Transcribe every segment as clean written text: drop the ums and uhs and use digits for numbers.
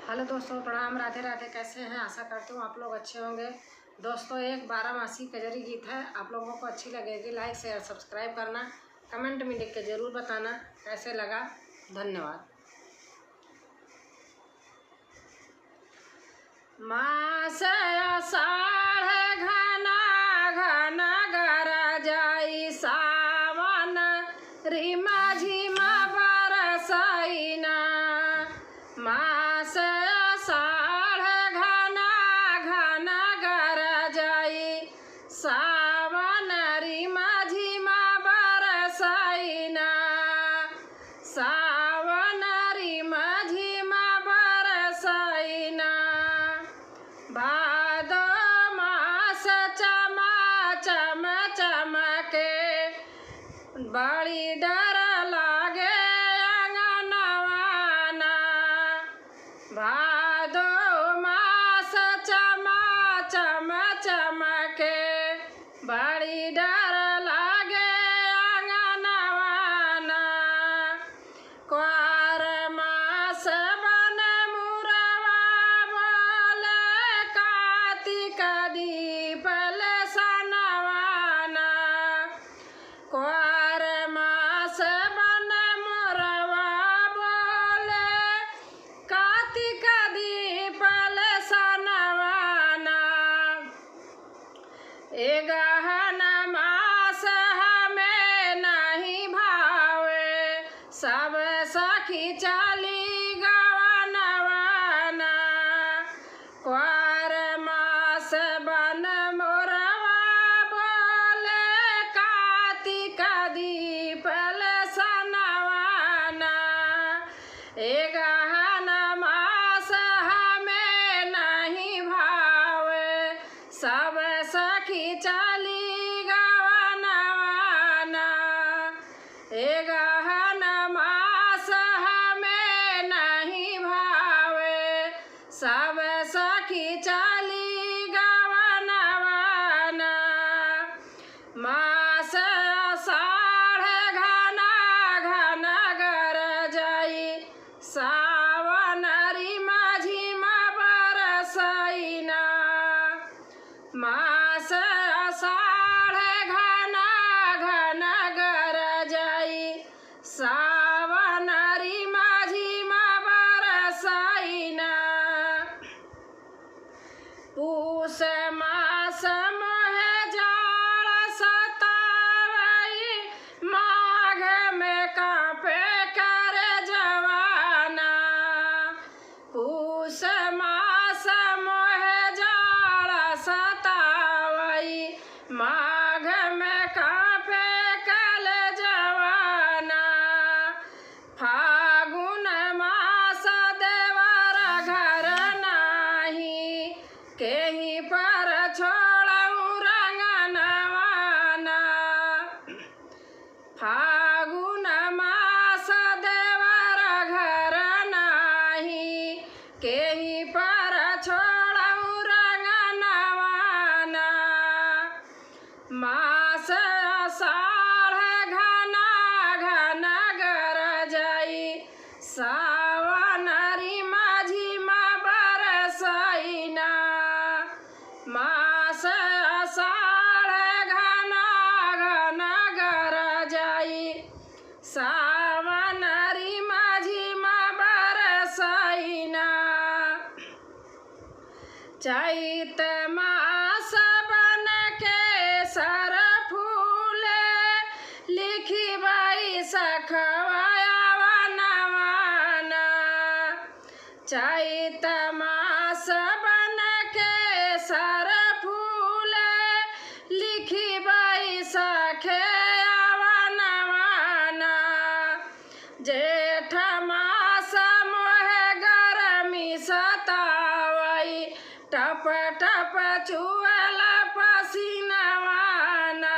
Hello दोस्तों, प्रणाम, राधे राधे। कैसे हैं? आशा करती हूँ आप लोग अच्छे होंगे। दोस्तों, एक 12 मासी कजरी गीत है, आप लोगों को अच्छी लगेगी। लाइक शेयर सब्सक्राइब करना, कमेंट में लिख के ज़रूर बताना कैसे लगा। धन्यवाद। मास आषाढ़ घना घना गरजाई सावन रिमा झिमा बरसैना। मास आषाढ़ घना घना गरजाई सावन रिमा झिमा बरसैना। सावन रिमा झिमा बरसैना। भादो मास चमा चम चमके बड़ी डर लागे अंगनवाना। भादो मास चमा चम चमके बड़ी डर लागे अंगनवाना। क्वार मास बन मुरवा बोले कार्तिक दीपल सनवाना। क्वार मास बन मुरवा बोले कार्तिक दीपल सनवाना। ए गहन मास हमें नहीं भावे, सब सखी चली गवनवाना। क्वार मास बन मोरवा बोले कार्तिक दीपल सनवाना। ए गहन मास हमें नहीं भावे, सब सखी चली गवनवाना। ए गहन मास हमें नहीं भावे, सब सखी चली गवनवाना। मास आषाढ़ घना घना गरजाई सावन रिमा झिमा बरसैना। मास आषाढ़ घना घना गरजाई सावन रिमा झिमा बरसैना। पूष मास मोहे जाड़ सतावई, माघ में कांपे कर जवाना। पूष मास मोहे जाड़ सतावई, माघ में कांपे कल जवाना। फागुन मास देवर घर नाही, केही पर छोड़ऊ रंगनवाना। फागुन मास देवर घर नाही, केही पर छोड़ऊ रंगनवाना। मास आषाढ़ घना घना गरजाई सावन रिमा झिमा बरसैना। मास आषाढ़ घना घना गरजाई सावन रिमा झिमा बरसैना। चैत मास बन के सर फूले, लिखी बाई सखवाया वनवाना। चैत मास बन के सर फूले, लिखी बाई सखे वनवाना। जेठ मास मोहे गरमी सतावई, टप टप चुअल पसीनवाना।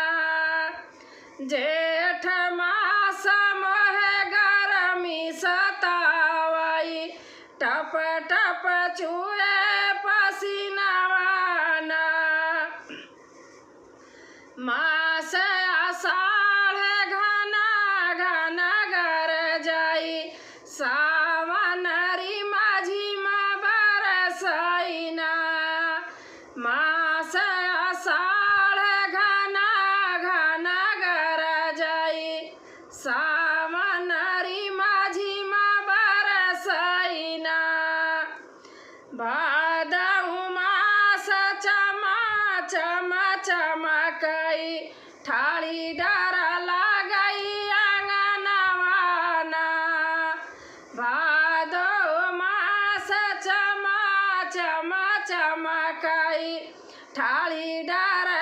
जेठ मास मोहे गरमी सतावई, टप टप चुए पसीनवाना। मास आषाढ़ घना घना गरजाई सावन रिमा झिमा सावनरी माझी मा बरसैना भादौ मास चमा चमा चमकई ठाड़ी डर लगई आंगनवाना भादौ मास चमा चमा चमकई ठाड़ी डर